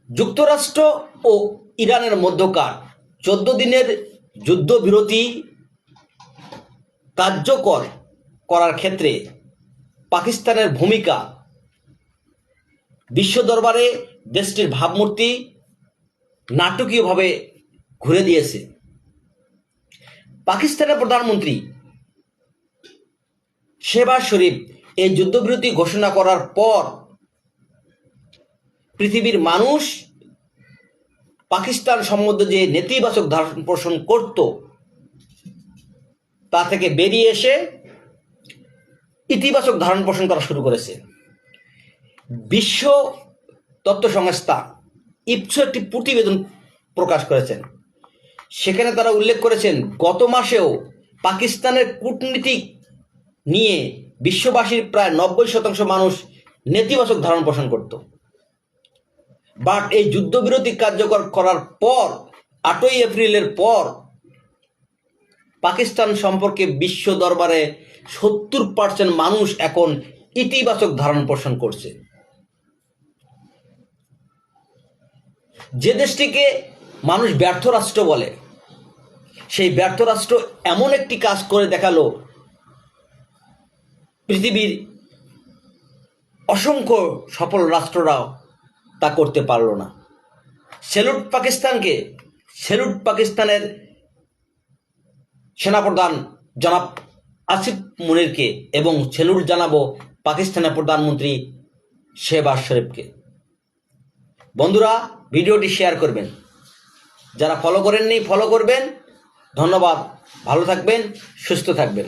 যুক্তরাষ্ট্র ও ইরানের মধ্যকার 14 দিনের যুদ্ধবিরতি কার্যকর করার ক্ষেত্রে পাকিস্তানের ভূমিকা বিশ্ব দরবারে দেশটির ভাবমূর্তি নাটকীয়ভাবে ঘুরে দিয়েছে। পাকিস্তানের প্রধানমন্ত্রী শেহবাজ শরীফ এই যুদ্ধবিরতি ঘোষণা করার পর পৃথিবীর মানুষ পাকিস্তান সম্বন্ধে যে নেতিবাচক ধারণা পোষণ করত তা থেকে বেরিয়ে এসে ইতিবাচক ধারণ পোষণ করা শুরু করেছে। বিশ্ব তত্ত্ব সংস্থা ইপসো একটি প্রতিবেদন প্রকাশ করেছেন। সেখানে তারা উল্লেখ করেছেন গত মাসেও পাকিস্তানের কূটনীতি নিয়ে বিশ্ববাসীর প্রায় 90% মানুষ নেতিবাচক ধারণ পোষণ করত। বাট এই যুদ্ধবিরতি কার্যকর করার পর 8ই এপ্রিলের পর পাকিস্তান সম্পর্কে বিশ্ব দরবারে 70% মানুষ এখন ইতিবাচক ধারণ পোষণ করছে। যে দেশটিকে মানুষ ব্যর্থ রাষ্ট্র বলে, সেই ব্যর্থ রাষ্ট্র এমন একটি কাজ করে দেখালো পৃথিবীর অসংখ্য সফল রাষ্ট্ররাও তা করতে পারল না। স্যালুট পাকিস্তানকে, স্যালুট পাকিস্তানের সেনাপ্রধান জনাব আসিফ মুনিরকে, এবং স্যালুট জানাবো পাকিস্তানের প্রধানমন্ত্রী শেহবাজ শরীফকে। বন্ধুরা, ভিডিওটি শেয়ার করবেন, যারা ফলো করেননি ফলো করবেন। ধন্যবাদ, ভালো থাকবেন, সুস্থ থাকবেন।